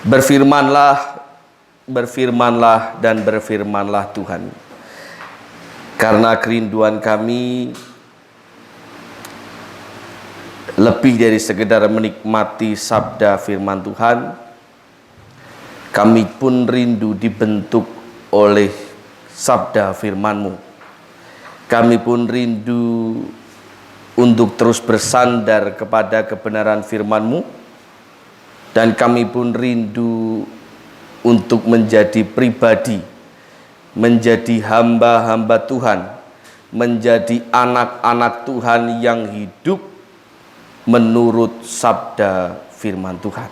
Berfirmanlah, berfirmanlah dan berfirmanlah Tuhan. Karena kerinduan kami lebih dari sekedar menikmati sabda firman Tuhan, kami pun rindu dibentuk oleh sabda firman-Mu. Kami pun rindu untuk terus bersandar kepada kebenaran firman-Mu, dan kami pun rindu untuk menjadi pribadi, menjadi hamba-hamba Tuhan, menjadi anak-anak Tuhan yang hidup menurut sabda firman Tuhan.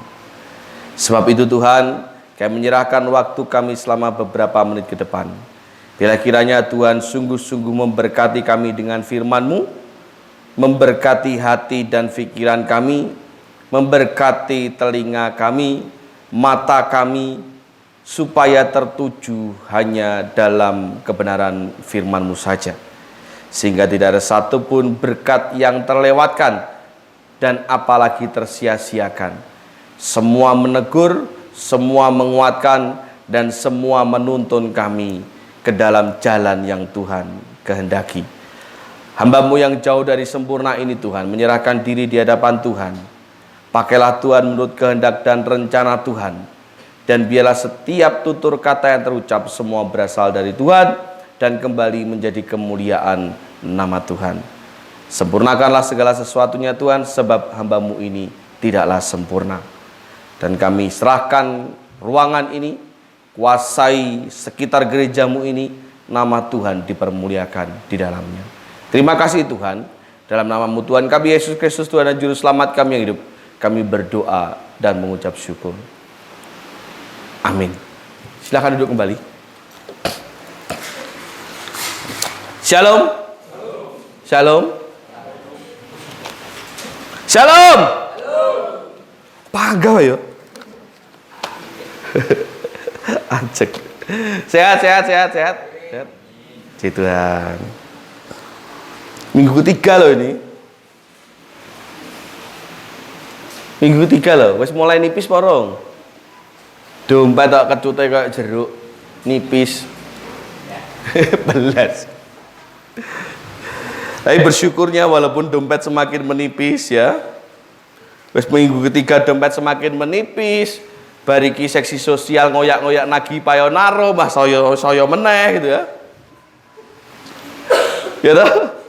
Sebab itu Tuhan, kami menyerahkan waktu kami selama beberapa menit ke depan. Bila kiranya Tuhan sungguh-sungguh memberkati kami dengan firman-Mu, memberkati hati dan pikiran kami, memberkati telinga kami, mata kami, supaya tertuju hanya dalam kebenaran firman-Mu saja. Sehingga tidak ada satupun berkat yang terlewatkan dan apalagi tersia-siakan. Semua menegur, semua menguatkan, dan semua menuntun kami ke dalam jalan yang Tuhan kehendaki. Hamba-Mu yang jauh dari sempurna ini Tuhan, menyerahkan diri di hadapan Tuhan. Pakailah Tuhan menurut kehendak dan rencana Tuhan. Dan biarlah setiap tutur kata yang terucap semua berasal dari Tuhan dan kembali menjadi kemuliaan nama Tuhan. Sempurnakanlah segala sesuatunya Tuhan, sebab hamba-Mu ini tidaklah sempurna. Dan kami serahkan ruangan ini, kuasai sekitar gereja-Mu ini, nama Tuhan dipermuliakan di dalamnya. Terima kasih Tuhan, dalam nama-Mu Tuhan kami Yesus Kristus, Tuhan dan Juru Selamat kami yang hidup, kami berdoa dan mengucap syukur. Amin. Silakan duduk kembali. Shalom. Shalom. Shalom. Pagah ya. Anjek. Sehat. Puji Tuhan. Minggu ketiga loh ini. Minggu ketiga loh. Wes mulai nipis porong. Dompet tak kecute kayak jeruk, nipis. Belas. Tapi bersyukurnya walaupun dompet semakin menipis ya. Wes minggu ketiga dompet semakin menipis. Bariki seksi sosial ngoyak-ngoyak nagih payonaro, mbah saya meneh gitu ya. Ya toh?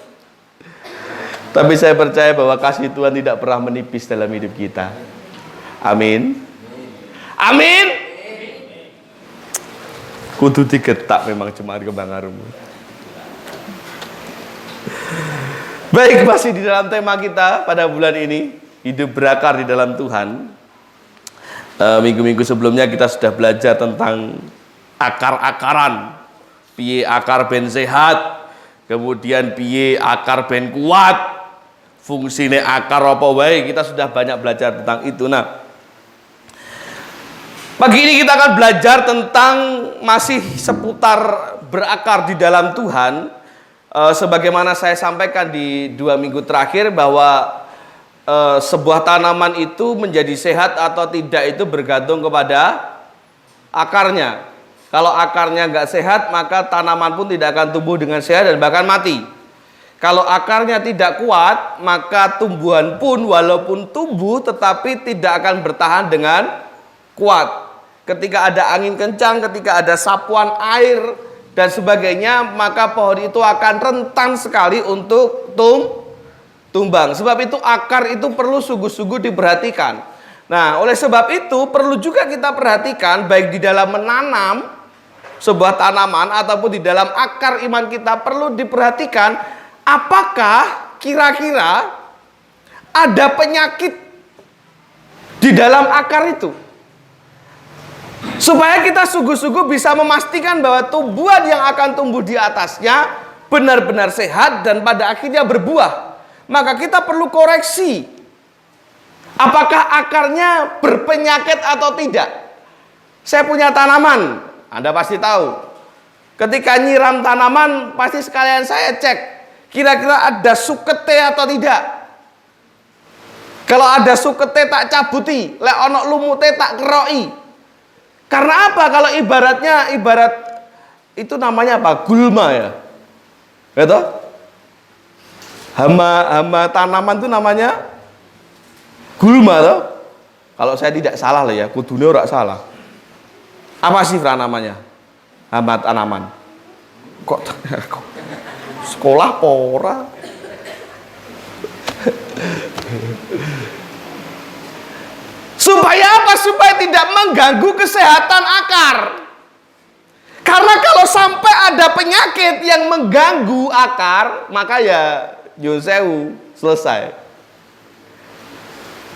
Tapi saya percaya bahwa kasih Tuhan tidak pernah menipis dalam hidup kita. Amin. Amin. Kudu digetak memang cuma kembang harum. Baik, masih di dalam tema kita pada bulan ini, hidup berakar di dalam Tuhan. Minggu-minggu sebelumnya kita sudah belajar tentang akar-akaran. Piye akar ben sehat, kemudian piye akar ben kuat, fungsine akar apa wae, kita sudah banyak belajar tentang itu. Nah, pagi ini kita akan belajar tentang masih seputar berakar di dalam Tuhan. Sebagaimana saya sampaikan di 2 minggu terakhir bahwa sebuah tanaman itu menjadi sehat atau tidak itu bergantung kepada akarnya. Kalau akarnya nggak sehat, maka tanaman pun tidak akan tumbuh dengan sehat dan bahkan mati. Kalau akarnya tidak kuat, maka tumbuhan pun walaupun tumbuh tetapi tidak akan bertahan dengan kuat. Ketika ada angin kencang, ketika ada sapuan air dan sebagainya, maka pohon itu akan rentan sekali untuk tumbang. Sebab itu akar itu perlu sungguh-sungguh diperhatikan. Nah, oleh sebab itu perlu juga kita perhatikan baik di dalam menanam sebuah tanaman ataupun di dalam akar iman kita perlu diperhatikan apakah kira-kira ada penyakit di dalam akar itu. Supaya kita sungguh-sungguh bisa memastikan bahwa tumbuhan yang akan tumbuh di atasnya benar-benar sehat dan pada akhirnya berbuah. Maka kita perlu koreksi. Apakah akarnya berpenyakit atau tidak? Saya punya tanaman, Anda pasti tahu. Ketika nyiram tanaman, pasti sekalian saya cek. Kira-kira ada sukete atau tidak? Kalau ada sukete tak cabuti, lek ono lumute tak keroki. Karena apa? Kalau ibarat itu namanya apa? Gulma ya. Gitu? Hama tanaman itu namanya gulma toh. Kalau saya tidak salah lah ya, kudune ora salah. Apa sih Fra namanya? Hama tanaman. Kok sekolah pora? Supaya apa? Supaya tidak mengganggu kesehatan akar. Karena kalau sampai ada penyakit yang mengganggu akar, maka ya nyun sewu, selesai.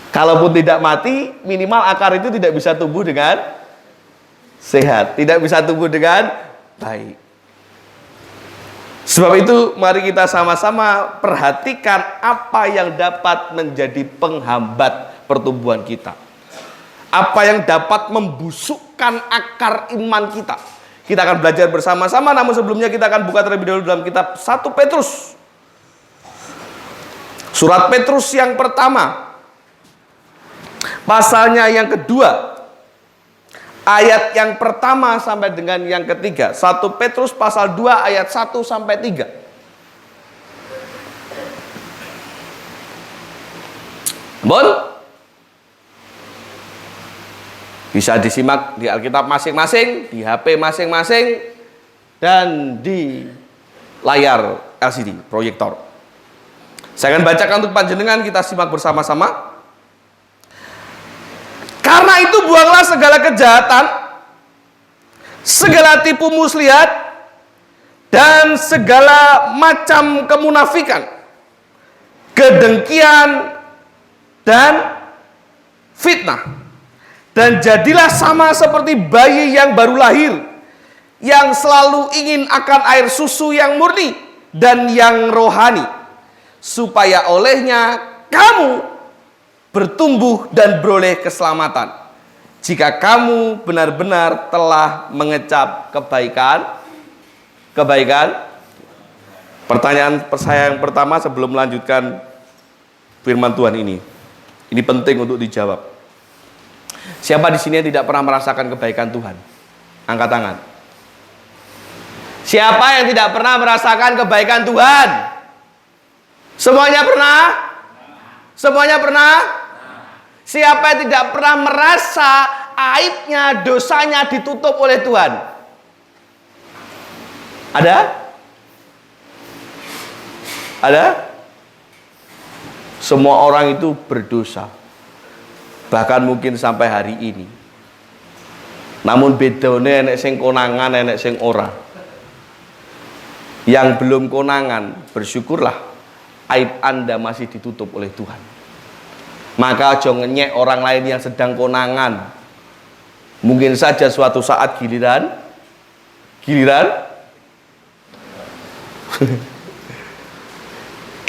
Kalaupun tidak mati, minimal akar itu tidak bisa tumbuh dengan sehat, tidak bisa tumbuh dengan baik. Sebab itu mari kita sama-sama perhatikan apa yang dapat menjadi penghambat pertumbuhan kita. Apa yang dapat membusukkan akar iman kita. Kita akan belajar bersama-sama, namun sebelumnya kita akan buka terlebih dahulu dalam kitab 1 Petrus. Surat Petrus yang pertama, pasalnya yang kedua, ayat yang pertama sampai dengan yang ketiga. 1 Petrus pasal 2 ayat 1 sampai 3. Bon? Bisa disimak di Alkitab masing-masing, di HP masing-masing, dan di layar LCD, proyektor. Saya akan bacakan untuk panjenengan, kita simak bersama-sama. Karena itu buanglah segala kejahatan, segala tipu muslihat, dan segala macam kemunafikan, kedengkian, dan fitnah. Dan jadilah sama seperti bayi yang baru lahir, yang selalu ingin akan air susu yang murni dan yang rohani, supaya olehnya kamu bertumbuh dan beroleh keselamatan, jika kamu benar-benar telah mengecap kebaikan. Pertanyaan saya yang pertama sebelum melanjutkan firman Tuhan ini penting untuk dijawab. Siapa di sini yang tidak pernah merasakan kebaikan Tuhan? Angkat tangan. Siapa yang tidak pernah merasakan kebaikan Tuhan? Semuanya pernah? Semuanya pernah? Siapa yang tidak pernah merasa aibnya, dosanya ditutup oleh Tuhan? Ada? Ada? Semua orang itu berdosa. Bahkan mungkin sampai hari ini. Namun bedone enek sing konangan, enek sing ora. Yang belum konangan, bersyukurlah aib Anda masih ditutup oleh Tuhan. Maka jangan ngenyek orang lain yang sedang konangan. Mungkin saja suatu saat giliran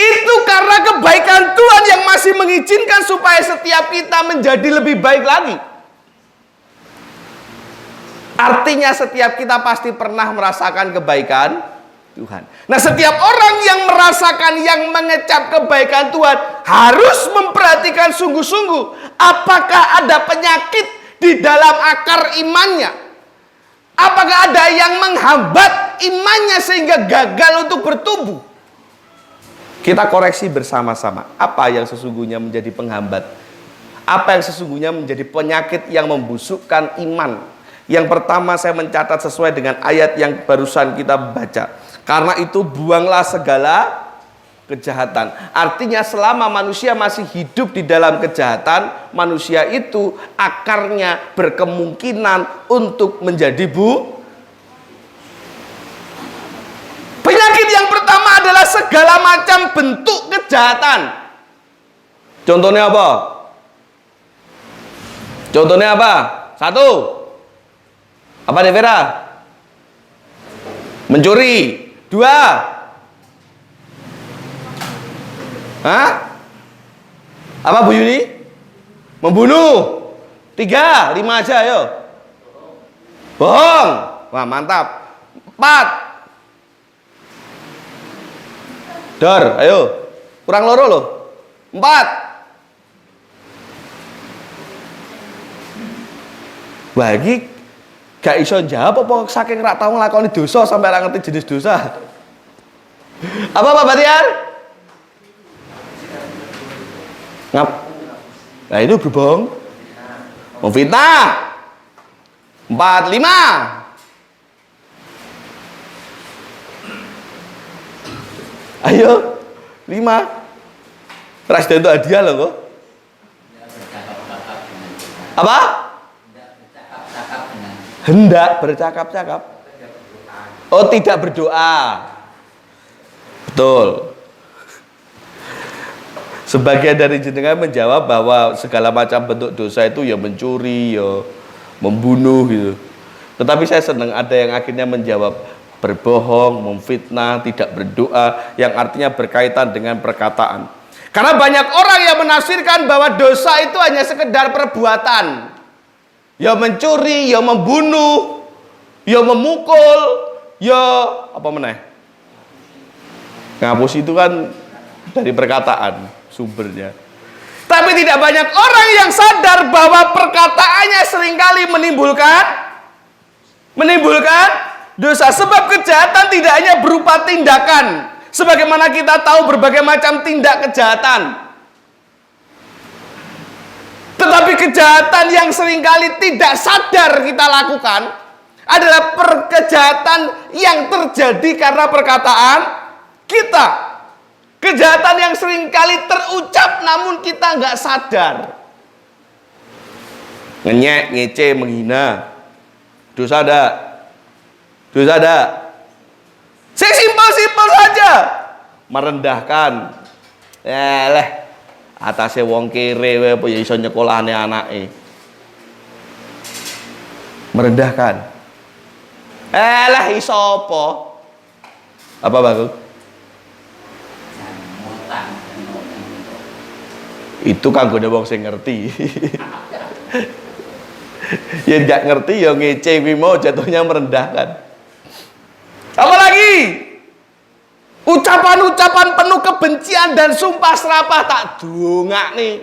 itu karena kebaikan Tuhan yang masih mengizinkan supaya setiap kita menjadi lebih baik lagi. Artinya setiap kita pasti pernah merasakan kebaikan Tuhan. Nah, setiap orang yang merasakan, yang mengecap kebaikan Tuhan harus memperhatikan sungguh-sungguh apakah ada penyakit di dalam akar imannya. Apakah ada yang menghambat imannya sehingga gagal untuk bertumbuh. Kita koreksi bersama-sama. Apa yang sesungguhnya menjadi penghambat? Apa yang sesungguhnya menjadi penyakit yang membusukkan iman? Yang pertama saya mencatat sesuai dengan ayat yang barusan kita baca. Karena itu buanglah segala kejahatan. Artinya selama manusia masih hidup di dalam kejahatan, manusia itu akarnya berkemungkinan untuk menjadi penyakit yang pertama adalah segala macam bentuk kejahatan. Contohnya apa? Contohnya apa? Satu. Apa deh Vera? Mencuri. Dua. Hah? Apa Bu Yuni? Membunuh. Tiga. 5 aja ayo. Bohong. Wah mantap. 4. Dor, ayo. Kurang loro loh. 4. Bagi Gak iso jawab apa saking rak tau nglakoni dosa sampai ora ngerti jenis dosa. Apa Pak Batiar? Ngap? Nah itu berbohong, memfitnah. 4, 5. Ayo 5. Presiden itu hadiah loh kok. Apa? Hendak bercakap-cakap. Oh, tidak berdoa. Betul. Sebagian dari jenengan menjawab bahwa segala macam bentuk dosa itu ya mencuri, ya membunuh gitu. Tetapi saya senang ada yang akhirnya menjawab berbohong, memfitnah, tidak berdoa, yang artinya berkaitan dengan perkataan. Karena banyak orang yang menafsirkan bahwa dosa itu hanya sekedar perbuatan. Ya mencuri, ya membunuh, ya memukul, ya apa meneh? Ngapus itu kan dari perkataan sumbernya. Tapi tidak banyak orang yang sadar bahwa perkataannya seringkali menimbulkan dosa. Sebab kejahatan tidak hanya berupa tindakan. Sebagaimana kita tahu berbagai macam tindak kejahatan. Tetapi kejahatan yang seringkali tidak sadar kita lakukan adalah kejahatan yang terjadi karena perkataan kita. Kejahatan yang seringkali terucap namun kita nggak sadar. Ngenyek, ngece, menghina. Dosa ada. Dosa ada. Simpel-simpel saja. Merendahkan. Atase wong kere wae apa ya iso nyekolahane anake. Merendahkan. Iso apa? Apa bagus? Itu kanggo wong sing ngerti. Ya nggak ngerti ya ngece kuwi mau jatuhnya merendahkan. Apalagi ucapan-ucapan penuh kebencian dan sumpah serapah tak dongak nih.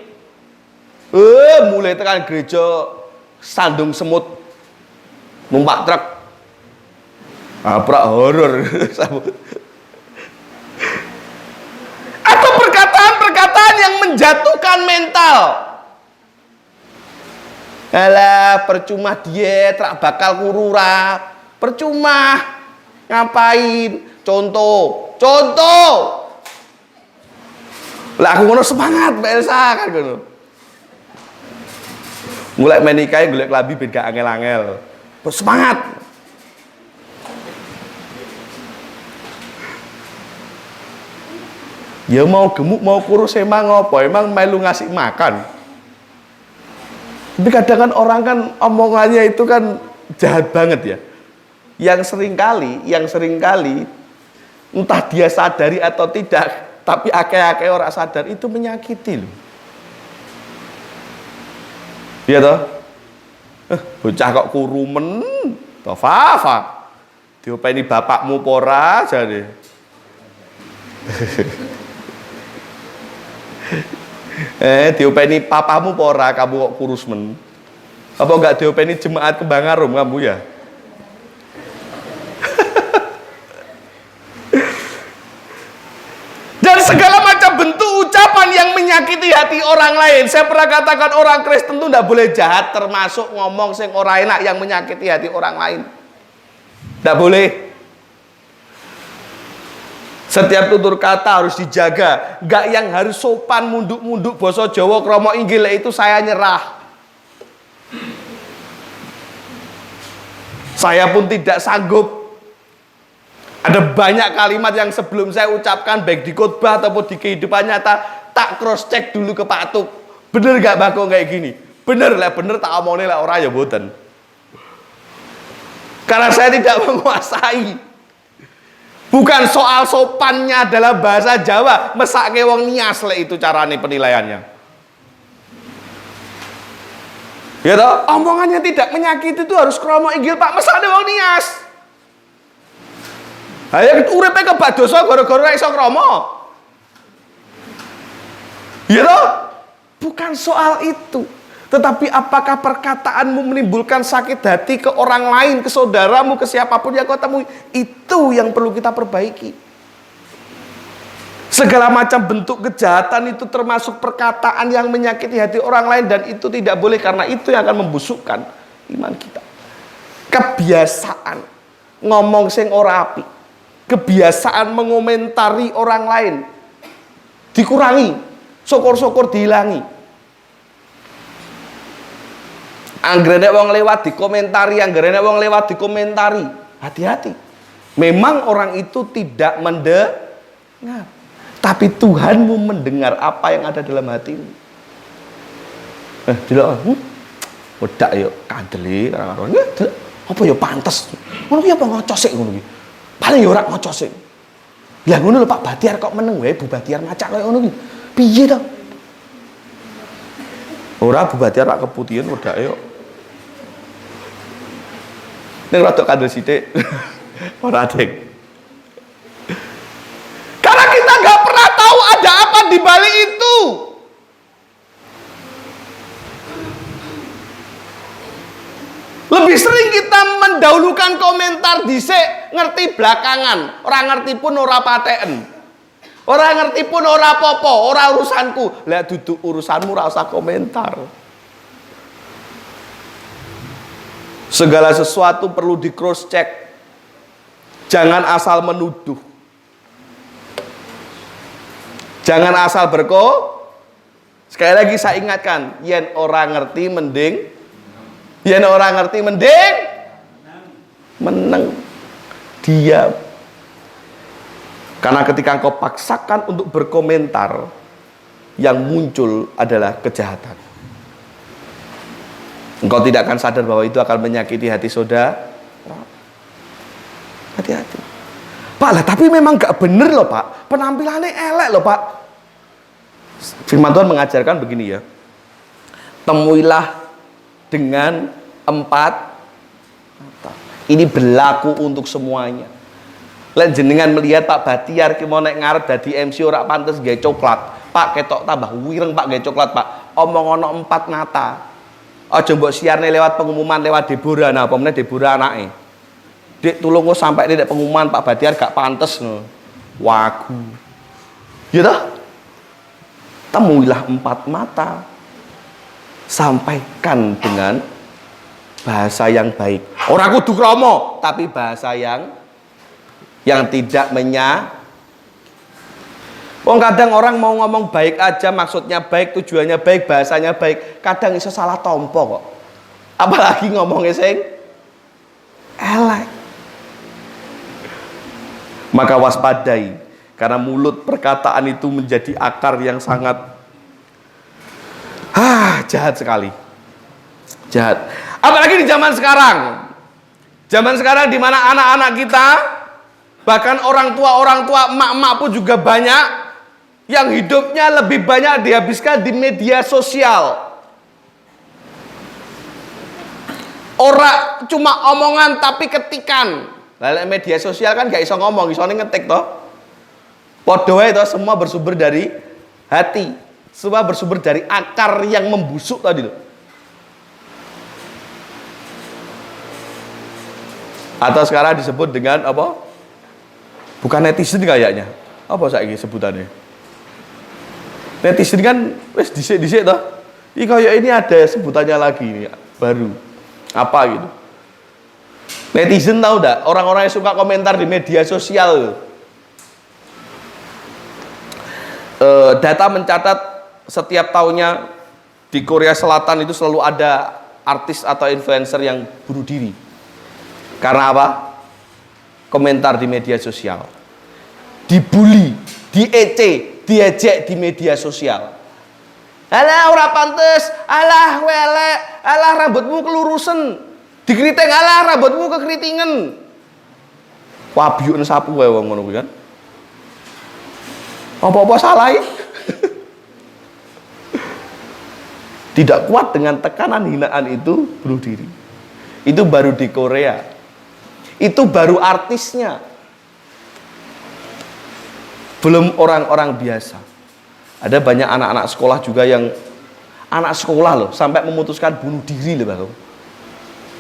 Mulai tekan gereja sandung semut numpak truk. Aprak horor. Atau perkataan-perkataan yang menjatuhkan mental. Alah, percuma diet, rak bakal kurura. Percuma. Ngapain? Contoh. Lah aku ngono semangat Mbak Elsa kan ngono. Mulai menikahi golek labi ben gak angel-angel. Semangat. Ya mau gemuk mau kurus emang apa? Emang melu ngasih makan. Tapi kadang kan orang kan omongannya itu kan jahat banget ya. Yang seringkali entah dia sadari atau tidak, tapi akeh-akeh orang sadar itu menyakiti loh. Iya toh? Bocah kok kurumen, toh Fafa. Diopeni bapakmu pora jane. Diopeni papamu pora kamu kok kurus men. Apa enggak diopeni jemaat Kembang Arum kamu ya? Dan segala macam bentuk ucapan yang menyakiti hati orang lain. Saya pernah katakan orang Kristen itu tidak boleh jahat, termasuk ngomong sing ora enak yang menyakiti hati orang lain. Tidak boleh. Setiap tutur kata harus dijaga. Enggak yang harus sopan, munduk-munduk, basa Jawa, kromo inggil, itu saya nyerah. Saya pun tidak sanggup. Ada banyak kalimat yang sebelum saya ucapkan baik di khotbah ataupun di kehidupan nyata tak cross check dulu ke Pak Tuk. Bener gak Bako kayak gini? Bener lah, bener tak omongin lah orang ya boten. Karena saya tidak menguasai. Bukan soal sopannya adalah bahasa Jawa, mesake wong nias le itu carane penilaiannya. Ya toh, omongannya tidak menyakiti itu harus kromo inggil Pak, mesake wong nias. Ayo uripe kebak dosa gara-gara iso kromo. Ya toh? Bukan soal itu. Tetapi apakah perkataanmu menimbulkan sakit hati ke orang lain, ke saudaramu, ke siapapun yang kau temui? Itu yang perlu kita perbaiki. Segala macam bentuk kejahatan itu termasuk perkataan yang menyakiti hati orang lain, dan itu tidak boleh, karena itu yang akan membusukkan iman kita. Kebiasaan ngomong sing ora apik, kebiasaan mengomentari orang lain dikurangi, syukur-syukur dihilangi. Anggrene wong lewat dikomentari, anggrene wong lewat dikomentari. Hati-hati. Memang orang itu tidak mendengar, tapi Tuhanmu mendengar apa yang ada dalam hatimu. Wedak yo kandeli karo-karo. Apa yo pantes. Ngono ki apa ngocosik ngono ki. Paling yo ora ngocosik. Lah ngono lho Pak Batiar, kok meneng wae Bu Batiar macak koyo ngono ki. Piye to? Ora Bu Batiar rak keputihan wedake yo. Ning rada kandel sithik. Ora ding. Karena kita nggak pernah tahu ada apa di balik itu. Lebih sering kita mendahulukan komentar dhisik, ngerti belakangan. Ora ngerti pun ora pateken. Ora ngerti pun ora apa-apa, ora urusanku. Lah duduk urusanmu ora usah komentar. Segala sesuatu perlu di cross check. Jangan asal menuduh. Jangan asal Sekali lagi saya ingatkan, yen orang ngerti mending meneng. Diam. Karena ketika engkau paksakan untuk berkomentar, yang muncul adalah kejahatan. Engkau tidak akan sadar bahwa itu akan menyakiti hati saudara. Hati-hati. Pak lah, tapi memang gak bener loh Pak, penampilannya elek loh Pak. Firman Tuhan mengajarkan begini ya, temuilah dengan 4 mata. Ini berlaku untuk semuanya. Lek jenengan melihat Pak Batiar ki mau nek ngarep dadi MC ora pantes gawe coklat. Pak ketok tambah wireng Pak gawe coklat Pak. Omong ono 4 mata. Aja mbok siarne lewat pengumuman lewat Deborah. Nah, apa meneh Deborah anake. Dik tulung sampai nek pengumuman Pak Batiar gak pantes no. Wagu. Ya toh? Temuilah 4 mata. Sampaikan dengan bahasa yang baik. Ora kudu kromo, tapi bahasa yang tidak Wong kadang orang mau ngomong baik aja, maksudnya baik, tujuannya baik, bahasanya baik, kadang iso salah tompo kok. Apalagi ngomongnya sing elek. Maka waspadai, karena mulut perkataan itu menjadi akar yang sangat jahat sekali. Jahat. Apalagi di zaman sekarang. Zaman sekarang di mana anak-anak kita, bahkan orang tua, emak-emak pun juga banyak yang hidupnya lebih banyak dihabiskan di media sosial. Ora cuma omongan tapi ketikan. Lah media sosial kan gak iso ngomong, iso ngetik toh. Padha wae toh, semua bersumber dari hati. Semua bersumber dari akar yang membusuk tadi loh. Atau sekarang disebut dengan apa? Bukan netizen kayaknya. Apa saiki sebutannya? Netizen kan wis dhisik-dhisik toh. Iki kayak ini ada sebutannya lagi ini baru. Apa gitu? Netizen tahu enggak? Orang-orang yang suka komentar di media sosial. Data mencatat setiap tahunnya di Korea Selatan itu selalu ada artis atau influencer yang bunuh diri. Karena apa? Komentar di media sosial. Dibully, diejek di media sosial. Alah ora pantes, alah welek, alah rambutmu kelurusen. Dikriting, alah rambutmu kekritingan. Wabyuk sapu wae wong ngono kuwi kan. Apa-apa salah. Tidak kuat dengan tekanan hinaan itu bunuh diri. Itu baru di Korea. Itu baru artisnya. Belum orang-orang biasa. Ada banyak anak-anak sekolah juga yang Anak sekolah loh sampai memutuskan bunuh diri loh, Bang.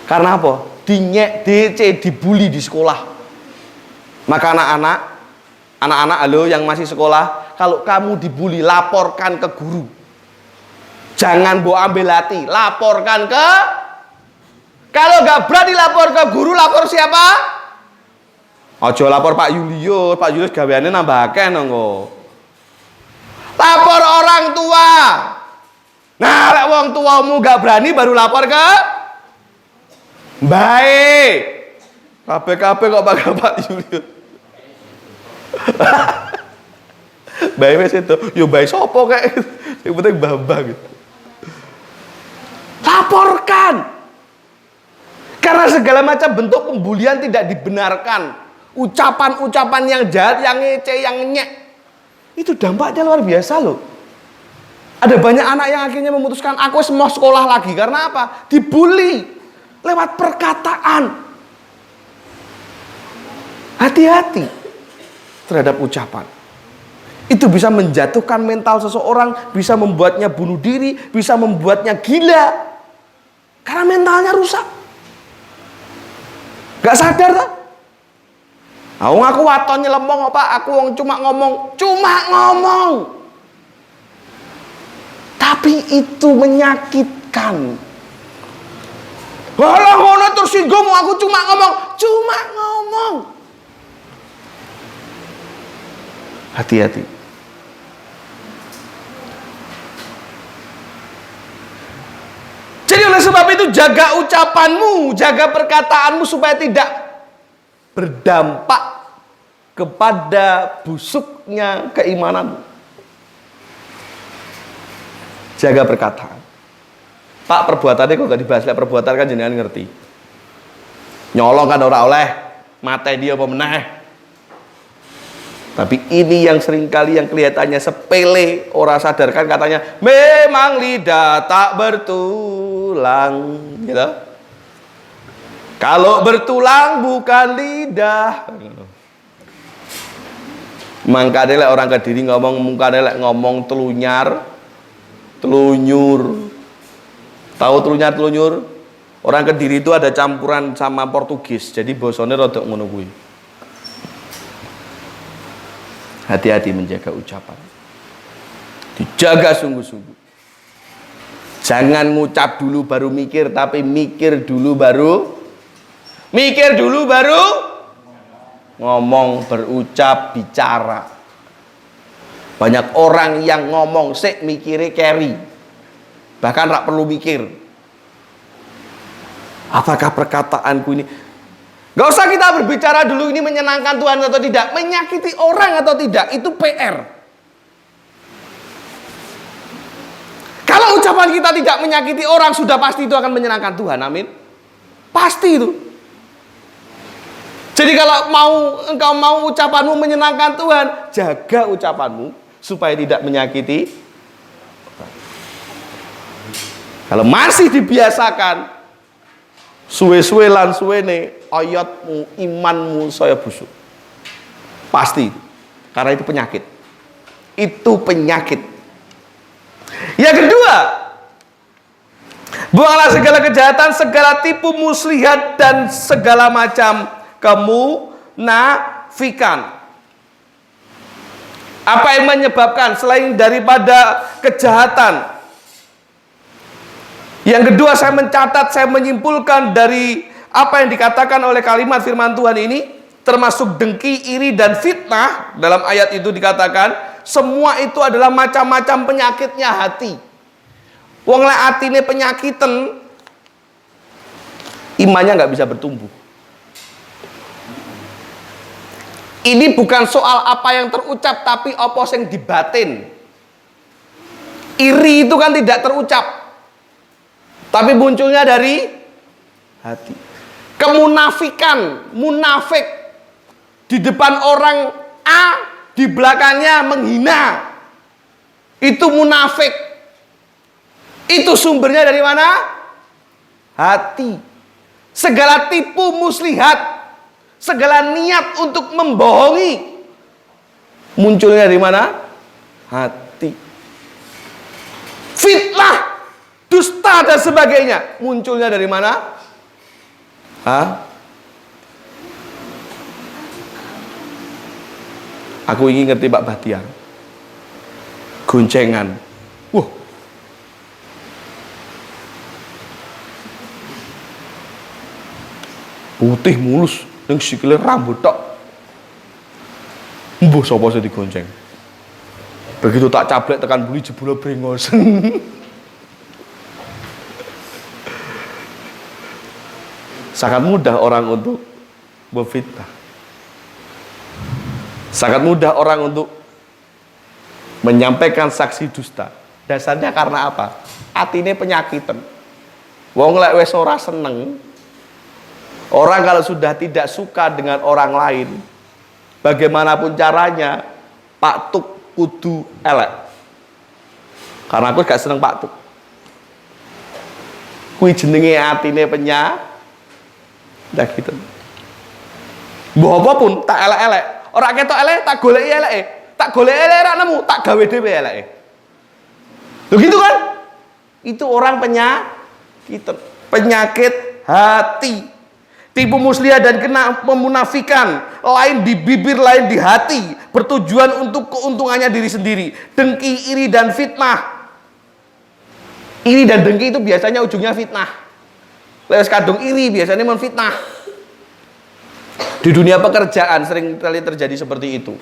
Karena apa? Dinyek, DC, dibully di sekolah. Maka anak-anak halo yang masih sekolah, kalau kamu dibully laporkan ke guru. Jangan bawa ambil hati, laporkan ke. Kalau nggak berani lapor ke guru, lapor siapa? Ojo lapor Pak Yulius. Pak Yulius gaweane nambah akeh nonggo. Lapor orang tua. Nah, lek wong tuamu gak berani baru lapor ke baik. KPKP kok pakai Pak Yulius. Baik wis itu. Yo baik sopo kayak. Yang penting Bambang. Laporkan. Karena segala macam bentuk pembulian tidak dibenarkan. Ucapan-ucapan yang jahat, yang ngece, yang nyek, itu dampaknya luar biasa loh. Ada banyak anak yang akhirnya memutuskan aku mau sekolah lagi. Karena apa? Dibully lewat perkataan. Hati-hati terhadap ucapan. Itu bisa menjatuhkan mental seseorang, bisa membuatnya bunuh diri, bisa membuatnya gila. Karena mentalnya rusak. Gak sadar tak? Aku waton nyelempong apa? Aku cuma ngomong. Tapi itu menyakitkan. Walah ngono tersinggung, aku cuma ngomong. Hati-hati. Jadi oleh sebab itu jaga ucapanmu, jaga perkataanmu supaya tidak berdampak kepada busuknya keimananmu. Jaga perkataan. Pak, perbuatannya kok gak dibahas? Perbuatan kan jenengan ngerti. Nyolong kan ora oleh, mate dia apa meneh. Tapi ini yang seringkali yang kelihatannya sepele, orang sadarkan katanya memang lidah tak bertulang, gitu. Kalau bertulang bukan lidah. Mangkane lek orang Kediri ngomong mungkane lek ngomong telunyur. Tahu telunyur? Orang Kediri itu ada campuran sama Portugis. Jadi bosone rodok ngono kuwi. Hati-hati menjaga ucapan. Dijaga sungguh-sungguh. Jangan ngucap dulu baru mikir, tapi mikir dulu baru ngomong, berucap, bicara. Banyak orang yang ngomong sik mikire carry. Bahkan tak perlu mikir. Apakah perkataanku ini? Gak usah kita berbicara dulu ini menyenangkan Tuhan atau tidak, menyakiti orang atau tidak, itu PR. Kalau ucapan kita tidak menyakiti orang, sudah pasti itu akan menyenangkan Tuhan, amin. Pasti itu. Jadi kalau engkau mau ucapanmu menyenangkan Tuhan, jaga ucapanmu supaya tidak menyakiti. Kalau masih dibiasakan, suwe-suwe lan suwene ayatmu, imanmu saya busuk. Pasti. Karena itu penyakit. Itu penyakit. Yang kedua, buanglah segala kejahatan, segala tipu muslihat dan segala macam kemunafikan. Apa yang menyebabkan selain daripada kejahatan? Yang kedua, saya mencatat, saya menyimpulkan dari apa yang dikatakan oleh kalimat firman Tuhan ini, termasuk dengki, iri, dan fitnah. Dalam ayat itu dikatakan, semua itu adalah macam-macam penyakitnya hati. Wong lek atine penyakitan, imannya nggak bisa bertumbuh. Ini bukan soal apa yang terucap, tapi apa yang dibatin. Iri itu kan tidak terucap, tapi munculnya dari hati. Kemunafikan, munafik, di depan orang A, di belakangnya menghina. Itu munafik. Itu sumbernya dari mana? Hati. Segala tipu muslihat, segala niat untuk membohongi, munculnya dari mana? Hati. Fitnah, dusta dan sebagainya. Munculnya dari mana? Aku ingin ngerti Pak Bahtiar. Goncengan. Wah. Putih mulus, yang sikile rambut tok. Mbuh sapa sing digonceng. Begitu tak cablek tekan buli jebule brengos. Sangat mudah orang untuk memfitnah. Sangat mudah orang untuk menyampaikan saksi dusta. Dasarnya karena apa? Atine penyakitan. Wong lek wis ora seneng. Orang kalau sudah tidak suka dengan orang lain, bagaimanapun caranya, Pak Tuk kudu elek. Karena aku gak seneng Pak Tuk. Kuwi jenenge atine penyakitan. Mbah apa pun tak elek-elek. Ora ketok elek, tak goleki eleke. Tak goleki elek ora nemu, tak gawe dhewe eleke. Lho gitu kan? Itu orang penyakit hati. Tipu muslihat dan kena memunafikan, lain di bibir, lain di hati, bertujuan untuk keuntungannya diri sendiri. Dengki, iri dan fitnah. Iri dan dengki itu biasanya ujungnya fitnah. Lewat kadung iri biasanya menfitnah. Di dunia pekerjaan sering kali terjadi seperti itu.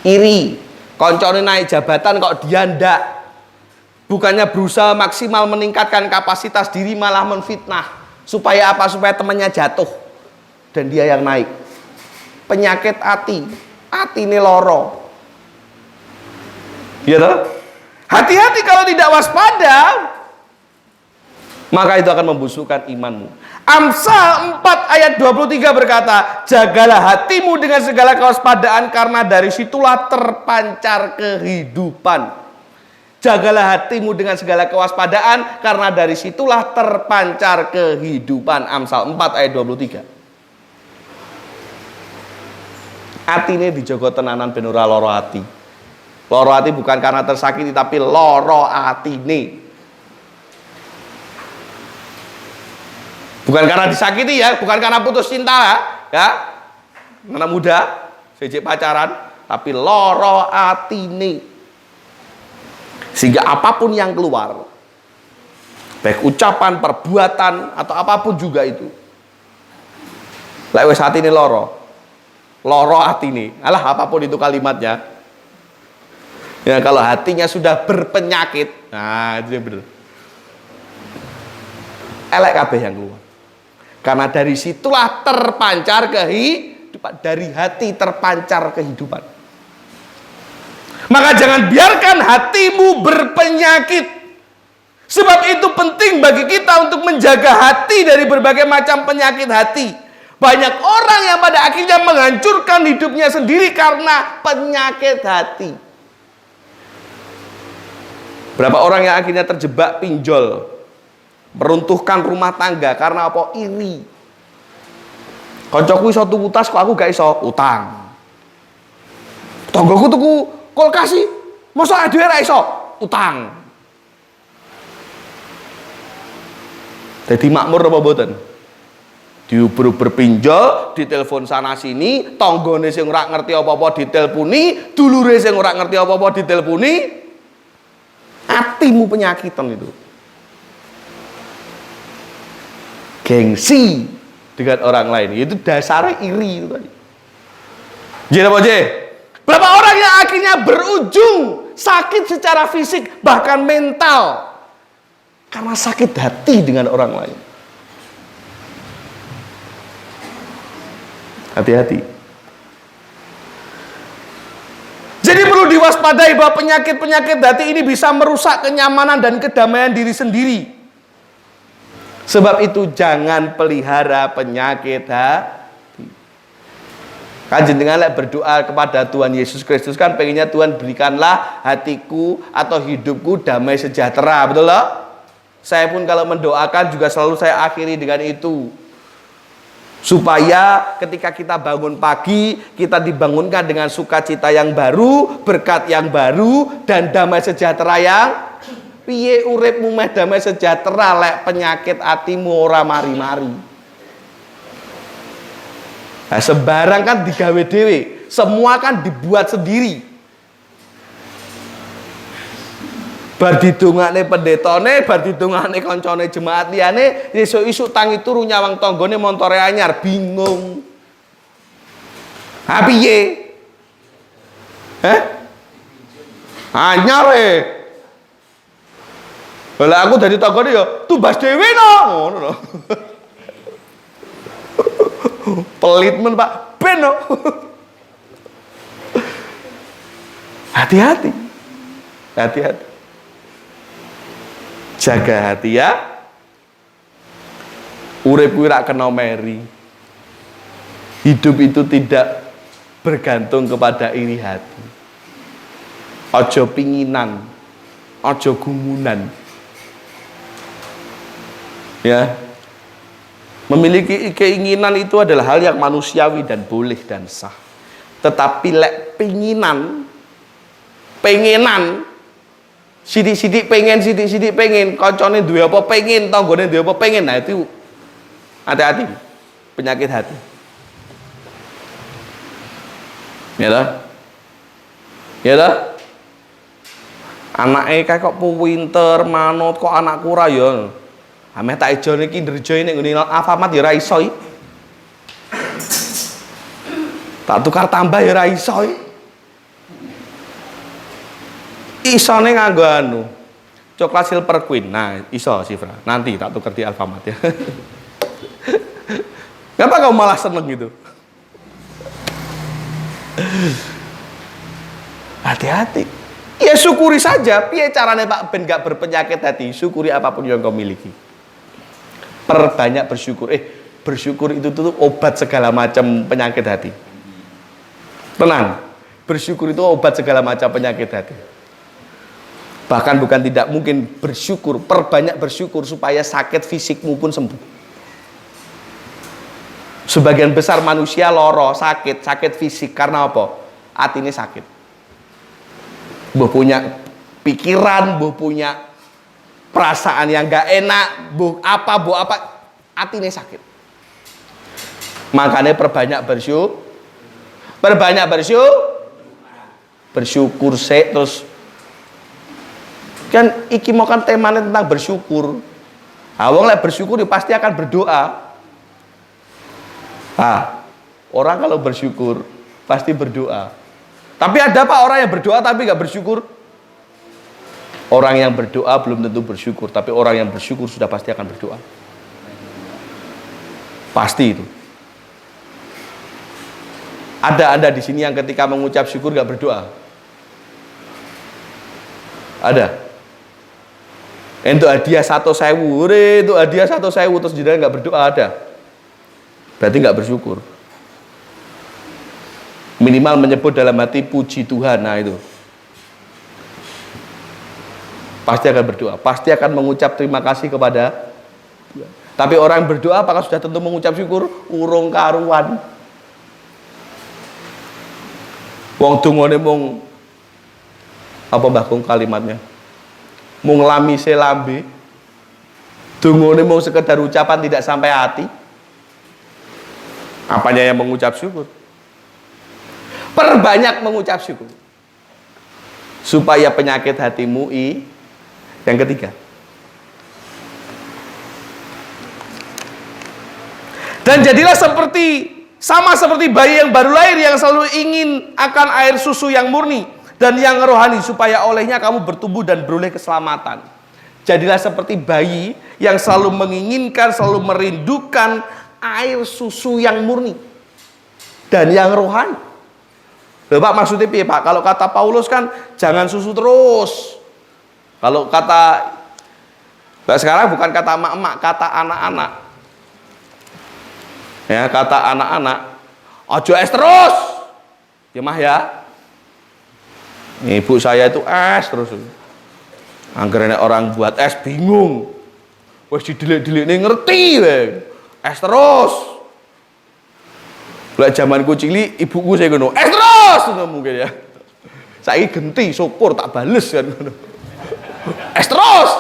Iri, koncone naik jabatan kok dia ndak. Bukannya berusaha maksimal meningkatkan kapasitas diri, malah menfitnah. Supaya apa? Supaya temannya jatuh dan dia yang naik. Penyakit hati ini loro. Iya toh? Hati-hati kalau tidak waspada, maka itu akan membusukkan imanmu. Amsal 4 ayat 23 berkata, jagalah hatimu dengan segala kewaspadaan, karena dari situlah terpancar kehidupan. Jagalah hatimu dengan segala kewaspadaan, karena dari situlah terpancar kehidupan. Amsal 4 ayat 23. Atine dijogo tenanan ben ora loro ati. Loro ati bukan karena tersakiti, tapi loro atine. Bukan karena disakiti ya, bukan karena putus cinta ya. Anak muda sejak pacaran, tapi loro atine. Sehingga apapun yang keluar, baik ucapan, perbuatan, atau apapun juga itu, lek wis atine loro atine. Alah, apapun itu kalimatnya. Ya, kalau hatinya sudah berpenyakit, nah itu yang benar. Elek kabeh yang keluar. Karena dari situlah terpancar kehidupan, dari hati terpancar kehidupan. Maka jangan biarkan hatimu berpenyakit. Sebab itu penting bagi kita untuk menjaga hati dari berbagai macam penyakit hati. Banyak orang yang pada akhirnya menghancurkan hidupnya sendiri karena penyakit hati. Berapa orang yang akhirnya terjebak pinjol, meruntuhkan rumah tangga karena apa? Iri. Koncoku iso tuku tas kok aku gak iso, utang. Tonggoku tuku kulkas sih, masa dhewe ra iso, utang. Jadi makmur apa mboten? Diuber-uber pinjol, ditelepon sana sini, tanggane sing ora ngerti apa-apa diteleponi, dulure sing ora ngerti apa-apa diteleponi. Atimu penyakitan itu. Gengsi dengan orang lain, itu dasarnya iri itu tadi. Jadi apa aja? Berapa orang yang akhirnya berujung sakit secara fisik bahkan mental karena sakit hati dengan orang lain. Hati-hati. Jadi perlu diwaspadai bahwa penyakit-penyakit hati ini bisa merusak kenyamanan dan kedamaian diri sendiri. Sebab itu jangan pelihara penyakit hati. Kanjeng dengan berdoa kepada Tuhan Yesus Kristus kan pengennya Tuhan berikanlah hatiku atau hidupku damai sejahtera, betul loh? Saya pun kalau mendoakan juga selalu saya akhiri dengan itu. Supaya ketika kita bangun pagi, kita dibangunkan dengan sukacita yang baru, berkat yang baru, dan damai sejahtera yang Piye uripmu meh damai sejahtera lek penyakit atimu ora mari-mari. Nah, sembarang kan digawe dhewe, semua kan dibuat sendiri. Bar didongakne pendetane, bar didongakne kancane jemaat liyane, esuk-esuk tangi turu nyawang tanggane montore anyar, bingung. Ha piye? Heh? Anyar Lah aku dari tanggane ya tumbas dhewe no, ngono lho. Pelit men Pak, ben no. Hati-hati. Hati-hati. Jaga hati ya. Urip kuwi ra kena meri. Hidup itu tidak bergantung kepada iri hati. Ojo pinginan, ojo gumunan. Ya. Memiliki keinginan itu adalah hal yang manusiawi dan boleh dan sah. Tetapi lek pengenan sidik-sidik pengen, kancane duwe apa pengen, tanggane duwe apa pengen. Nah itu hati-hati, penyakit hati. Ya dah. Ya dah. Anake kae kok pinter, manut kok anakku ra ya. Ameh tak ejone Kinder Joy ning ngene Alfamart ya ra iso. Tak tukar tambah ya ra iso. Isone nganggo anu. Coklat Silver Queen. Nah, iso Sifra. Nanti tak tukar di Alfamart ya. Kenapa kamu malah seneng gitu? Hati-hati. Ya syukuri saja. Piye caranya Pak ben gak berpenyakit hati? Syukuri apapun yang kau miliki. Perbanyak bersyukur. Bersyukur itu tuh obat segala macam penyakit hati. Tenang. Bersyukur itu obat segala macam penyakit hati. Bahkan bukan tidak mungkin bersyukur, perbanyak bersyukur supaya sakit fisikmu pun sembuh. Sebagian besar manusia loro, sakit fisik karena apa? Atine sakit. Mbah punya pikiran, mbah punya perasaan yang gak enak, mbah apa, atine sakit. Makanya perbanyak bersyukur sik terus kan iki mau kan temanya tentang bersyukur. Wong lek bersyukur ya pasti akan berdoa. Orang kalau bersyukur pasti berdoa. Tapi ada Pak orang yang berdoa tapi gak bersyukur? Orang yang berdoa belum tentu bersyukur, tapi orang yang bersyukur sudah pasti akan berdoa. Pasti itu. Ada Anda di sini yang ketika mengucap syukur gak berdoa? Ada. Untuk hadiah 1.000, untuk hadiah 1.000 terus jenengan nggak berdoa ada. Berarti nggak bersyukur. Minimal menyebut dalam hati puji Tuhan, nah itu. Pasti akan berdoa, pasti akan mengucap terima kasih kepada Tuhan. Tapi orang yang berdoa apakah sudah tentu mengucap syukur? Urung karuan. Wong dungane mung apa Mbah Kung kalimatnya? Mung lamise lambe, dungane mung sekedar ucapan tidak sampai hati. Apanya yang mengucap syukur? Perbanyak mengucap syukur supaya penyakit hatimu yang ketiga. Dan jadilah sama seperti bayi yang baru lahir yang selalu ingin akan air susu yang murni dan yang rohani supaya olehnya kamu bertumbuh dan beroleh keselamatan. Jadilah seperti bayi yang selalu menginginkan, selalu merindukan air susu yang murni dan yang rohani. Loh Pak, maksudnya piye Pak? Kalau kata Paulus kan jangan susu terus. Kalau kata sekarang bukan kata emak-emak, kata anak-anak. Ya, kata anak-anak, ojo es terus. Ya mah ya. Ibu saya itu es terus. Anggerane orang buat es bingung. Wes didelik-delik nih ngerti we. Es terus. Lek zamanku cilik ibuku saya ngono, es terus ngono mungkin ya. Saiki genti syukur tak bales kan ngono. terus.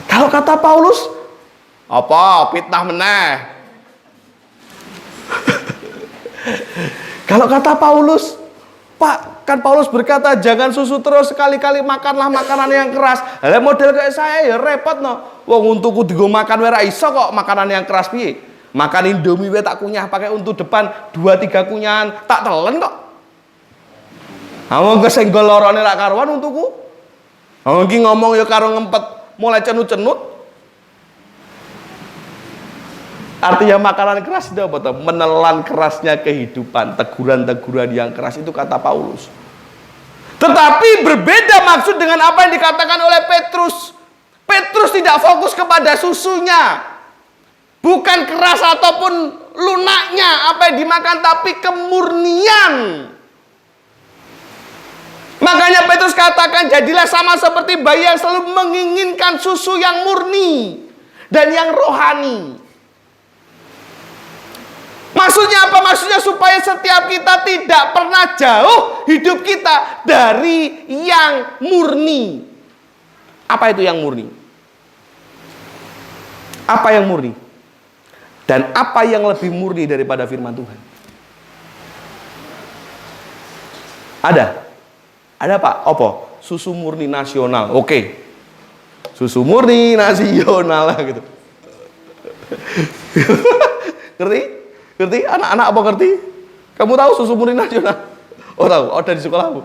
Kalau kata Paulus, apa fitnah meneh? Kalau kata Paulus, Pak, kan Paulus berkata jangan susu terus, sekali-kali makanlah makanan yang keras. Lah model kayak saya ya repot no. Wong untuku digo makan wae ra iso kok makanan yang keras piye? Makan Indomie wae tak kunyah pakai untuk depan 2-3 kunyahan, tak telen kok. Awang kesenggol lorone ra karuan untuku. Awang iki ngomong ya karo ngempet mulai cenut-cenut. Artinya makanan keras itu apa? Menelan kerasnya kehidupan, teguran-teguran yang keras itu kata Paulus. Tetapi berbeda maksud dengan apa yang dikatakan oleh Petrus. Petrus tidak fokus kepada susunya, bukan keras ataupun lunaknya apa yang dimakan, tapi kemurnian. Makanya Petrus katakan, jadilah sama seperti bayi yang selalu menginginkan susu yang murni dan yang rohani. Maksudnya apa? Maksudnya supaya setiap kita tidak pernah jauh hidup kita dari yang murni. Apa itu yang murni? Apa yang murni? Dan apa yang lebih murni daripada firman Tuhan? Ada? Ada Pak? Apa? Susu murni nasional. Oke. Susu murni nasional gitu. Ngerti? Ngerti? Anak-anak apa ngerti? Kamu tahu susu murni nasional? Oh tahu, ada di sekolahmu.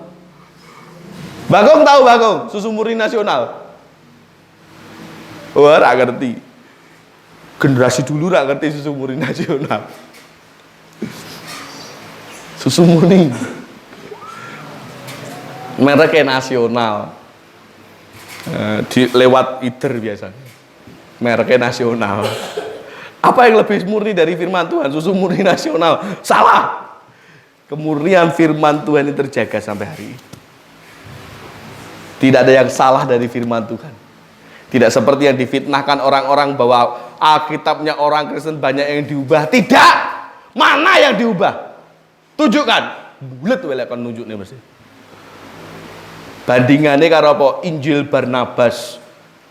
Bagong tahu Bagong, susu murni nasional. Wah, gak ngerti. Generasi dulu gak ngerti susu murni nasional. Susu murni. Mereknya nasional. Lewat Ider biasanya. Mereknya nasional. Apa yang lebih murni dari firman Tuhan? Susu murni nasional. Salah. Kemurnian firman Tuhan ini terjaga sampai hari ini. Tidak ada yang salah dari firman Tuhan. Tidak seperti yang difitnahkan orang-orang bahwa Alkitabnya orang Kristen banyak yang diubah. Tidak. Mana yang diubah? Tunjukkan. Bulet wae kon nunjukne mesti. Bandingannya karo apa? Injil Barnabas.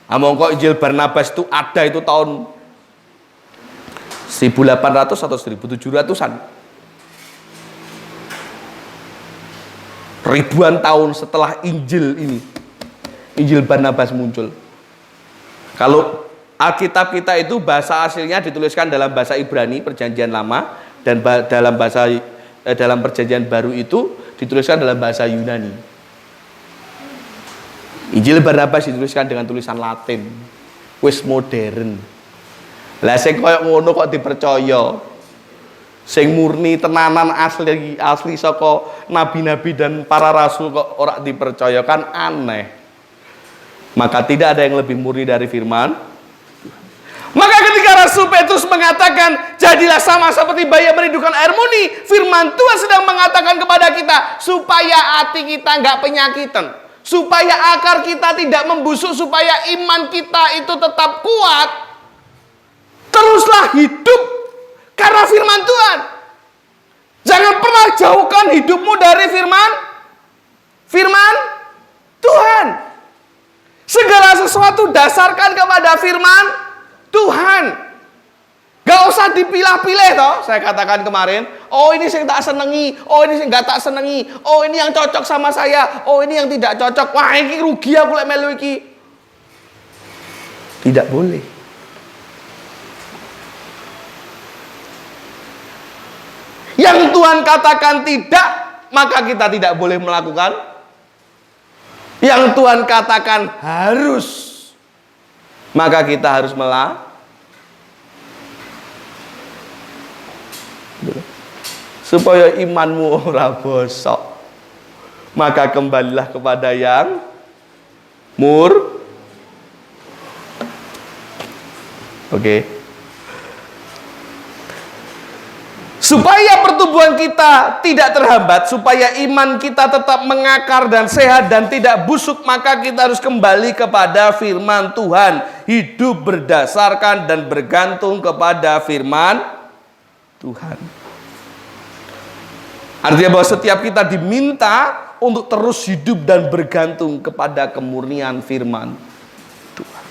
Among kok Injil Barnabas itu ada itu tahun 1800 atau 1700-an. Ribuan tahun setelah Injil ini, Injil Barnabas muncul. Kalau Alkitab kita itu bahasa aslinya dituliskan dalam bahasa Ibrani Perjanjian Lama, dan dalam Perjanjian Baru itu dituliskan dalam bahasa Yunani. Injil Barnabas dituliskan dengan tulisan Latin, wis modern. Lah sing koyo ngono kok dipercaya. Sing murni tenanan asli saka nabi-nabi dan para rasul kok ora dipercaya, kan aneh. Maka tidak ada yang lebih murni dari firman. Maka ketika Rasul Petrus mengatakan jadilah sama seperti bayi yang merindukan air murni, firman Tuhan sedang mengatakan kepada kita supaya hati kita nggak penyakitan, supaya akar kita tidak membusuk, supaya iman kita itu tetap kuat. Teruslah hidup karena firman Tuhan. Jangan pernah jauhkan hidupmu dari firman Tuhan. Segala sesuatu dasarkan kepada firman Tuhan. Gak usah dipilah-pilih toh. Saya katakan kemarin, oh ini yang tak senengi, oh ini yang gak tak senengi, oh ini yang cocok sama saya, oh ini yang tidak cocok. Wah ini rugi aku lek melu iki. Tidak boleh. Yang Tuhan katakan tidak, maka kita tidak boleh melakukan. Yang Tuhan katakan harus, maka kita harus melakukan. Supaya imanmu ora bosok, maka kembalilah kepada yang Oke. Supaya pertumbuhan kita tidak terhambat, supaya iman kita tetap mengakar dan sehat dan tidak busuk, maka kita harus kembali kepada firman Tuhan. Hidup berdasarkan dan bergantung kepada firman Tuhan. Artinya bahwa setiap kita diminta untuk terus hidup dan bergantung kepada kemurnian firman Tuhan.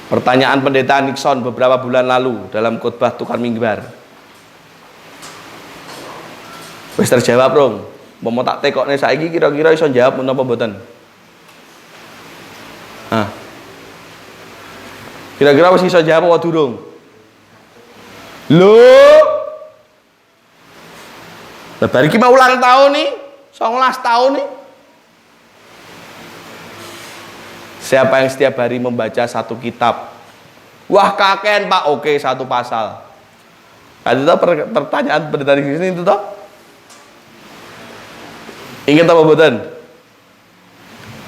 Pertanyaan Pendeta Nixon beberapa bulan lalu dalam khotbah tukar mingbar. Wis terjawab, Rong. Mau tak tekokne saiki kira-kira iso jawab menapa mboten? Kira-kira wis iso jawab apa durung? Loh. Lebar iki mau ulang tahun nih, 19 tahun nih. Siapa yang setiap hari membaca satu kitab? Wah, kaken Pak. Oke, satu pasal. Itu toh pertanyaan Pendeta Nixon itu toh? Ingat apa mboten?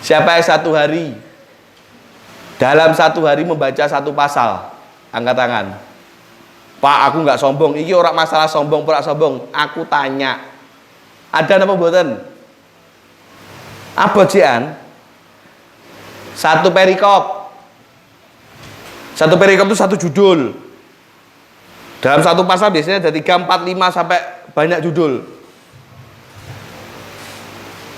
Siapa yang satu hari dalam satu hari membaca satu pasal? Angkat tangan. Pak, aku nggak sombong. Iki orang masalah sombong, pura sombong. Aku tanya. Ada apa mboten? Apa jian? Satu perikop. Satu perikop itu satu judul. Dalam satu pasal biasanya ada 3, 4, 5 sampai banyak judul.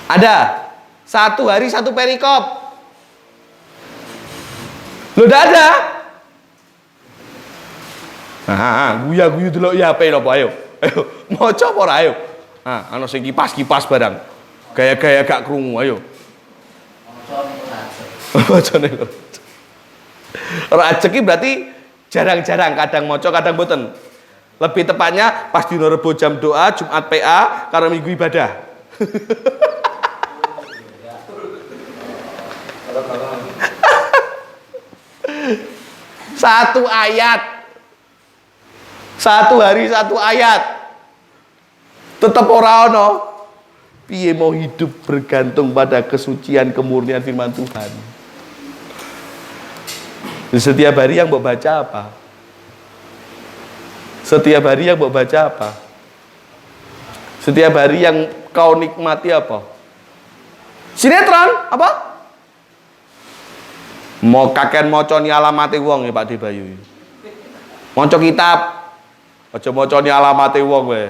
Ada. Satu hari satu perikop. Loh, udah ada. Guya-guyu delok ya apa napa ayo. Ayo, maca apa ora ayo. Ana sing kipas-kipas barang. Gaya-gaya gak krungu ayo. Maca nek. Ora ajeki berarti jarang-jarang, kadang maca kadang boten. Lebih tepatnya pas dina Rebo jam doa, Jumat PA, karo Minggu ibadah. Satu ayat. Satu hari satu ayat. Tetap ora ono. Piye mau hidup bergantung pada kesucian kemurnian firman Tuhan. Setiap hari yang mau baca apa? Setiap hari yang mau baca apa? Setiap hari yang kau nikmati apa? Sinetron apa? Mau kakek moconi alamate wong ya Pak Debayu. Moco kitab. Aja moconi alamate wong kowe.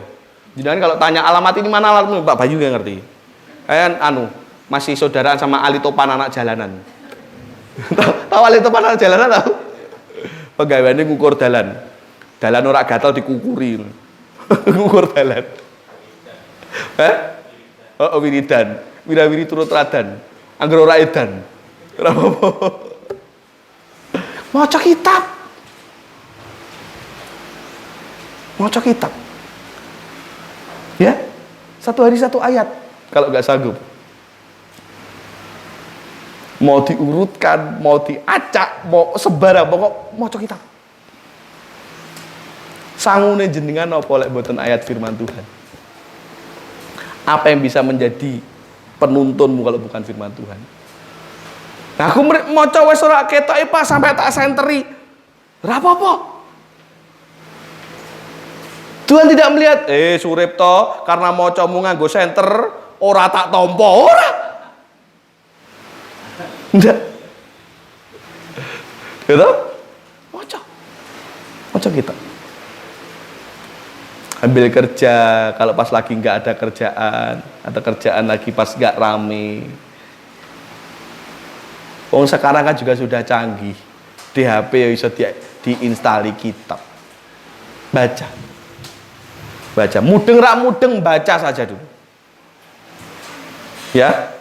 Jenengan kalau tanya alamat ini mana alamatmu Pak Bayu nggak ngerti. Masih saudaraan sama Ali Topan anak jalanan. Tahu Ali Topan anak jalanan tahu? Pegawainya ngukur dalan. Dalan ora gatel dikukuri. Ngukur dalan. Wiridan. Wira-wiri turut radan. Angger ora edan. Ora apa-apa. Maca kitab. Maca kitab. Ya, satu hari satu ayat. Kalau nggak sanggup, mau diurutkan, mau diacak, mau sebarang, pokok maca kitab. Sangune jenengan apa lek mboten ayat firman Tuhan? Apa yang bisa menjadi penuntunmu kalau bukan firman Tuhan? Nah, aku maca wis ora ketoke Pak sampai tak senteri. Ora apa-apa. Tuhan tidak melihat, Suripto karena mocomu nganggo senter, ora tak tompo, ora. Ndak. Gitu? Moco kita. Ambil kerja, kalau pas lagi nggak ada kerjaan, atau kerjaan lagi pas nggak rame. Sekarang kan juga sudah canggih. Di HP ya bisa diinstali kitab. Baca, mudeng rak mudeng baca saja dulu. Ya.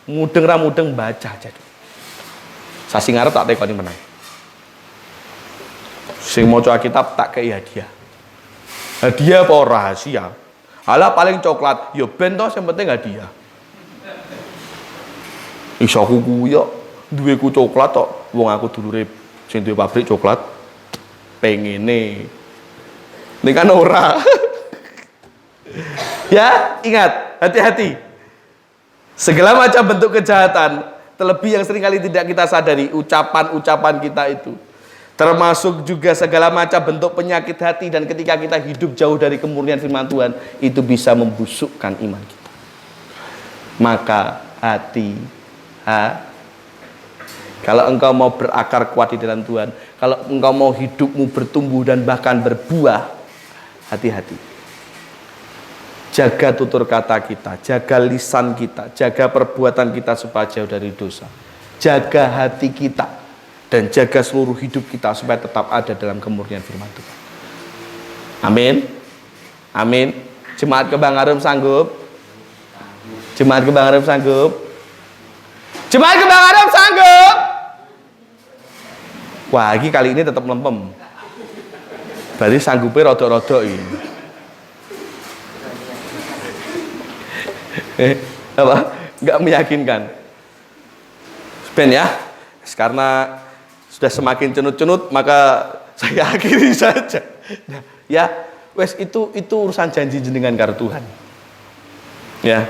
Mudeng rak mudeng baca aja dulu. Sasi ngarep tak tekoni menang. Sing maca kitab tak kei hadiah. Hadiah apa rahasia? Alah paling coklat, ya ben to sing penting hadiah. Iso kuku yo duwe ku coklat tok, wong aku dulure sing duwe pabrik coklat pengene. Nek kan ora. Ya, ingat, hati-hati. Segala macam bentuk kejahatan, terlebih yang seringkali tidak kita sadari, ucapan-ucapan kita itu. Termasuk juga segala macam bentuk penyakit hati, dan ketika kita hidup jauh dari kemurnian firman Tuhan, itu bisa membusukkan iman kita. Maka kalau engkau mau berakar kuat di dalam Tuhan, kalau engkau mau hidupmu bertumbuh dan bahkan berbuah, hati-hati. Jaga tutur kata kita, jaga lisan kita, jaga perbuatan kita supaya jauh dari dosa. Jaga hati kita dan jaga seluruh hidup kita supaya tetap ada dalam kemurnian firman Tuhan. Amin. Amin. Jemaat Kembang Harum sanggup? Jemaat Kembang Harum sanggup? Jemaat Kembang Harum sanggup? Wah, ini kali ini tetap lempem. Berarti sanggupnya rodok-rodok ini. Apa? Enggak meyakinkan. Ben ya. Karena sudah semakin cenut-cenut, maka saya akhiri saja. Ya, wes itu urusan janji jenengan karo Tuhan. Ya.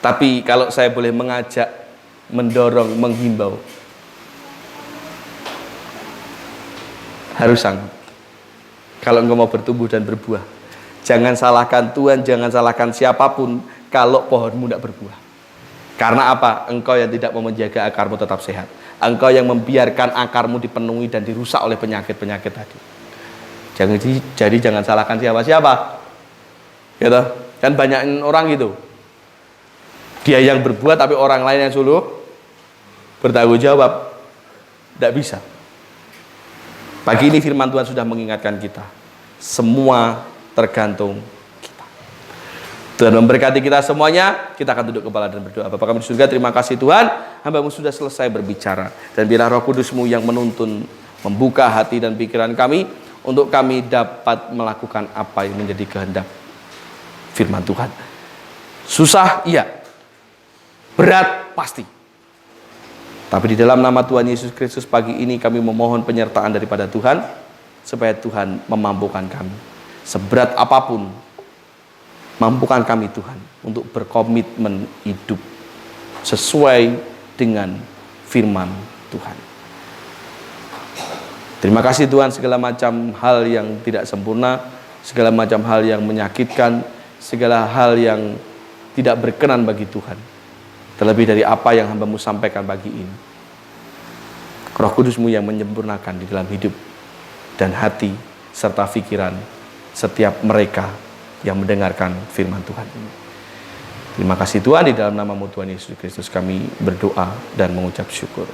Tapi kalau saya boleh mengajak, mendorong, menghimbau, harus sanggup. Kalau engkau mau bertumbuh dan berbuah, jangan salahkan Tuhan, jangan salahkan siapapun kalau pohonmu tidak berbuah. Karena apa? Engkau yang tidak mau menjaga akarmu tetap sehat. Engkau yang membiarkan akarmu dipenuhi dan dirusak oleh penyakit-penyakit tadi. Jadi jangan salahkan siapa-siapa. Gitu. Kan banyak orang gitu. Dia yang berbuat tapi orang lain yang suruh bertanggung jawab. Tidak bisa. Pagi ini firman Tuhan sudah mengingatkan kita. Semua tergantung kita. Tuhan memberkati kita semuanya. Kita akan duduk kepala dan berdoa. Bapa kami di surga, terima kasih Tuhan. Hamba-Mu sudah selesai berbicara. Dan biarlah Roh Kudus-Mu yang menuntun, membuka hati dan pikiran kami, untuk kami dapat melakukan apa yang menjadi kehendak firman Tuhan. Susah, iya. Berat, pasti. Tapi di dalam nama Tuhan Yesus Kristus pagi ini kami memohon penyertaan daripada Tuhan, supaya Tuhan memampukan kami. Seberat apapun, mampukan kami Tuhan untuk berkomitmen hidup sesuai dengan firman Tuhan. Terima kasih Tuhan, segala macam hal yang tidak sempurna, segala macam hal yang menyakitkan, segala hal yang tidak berkenan bagi Tuhan, terlebih dari apa yang hamba-Mu sampaikan pagi ini. Roh Kudus-Mu yang menyempurnakan di dalam hidup dan hati serta pikiran setiap mereka yang mendengarkan firman Tuhan ini. Terima kasih Tuhan, di dalam nama-Mu Tuhan Yesus Kristus kami berdoa dan mengucap syukur.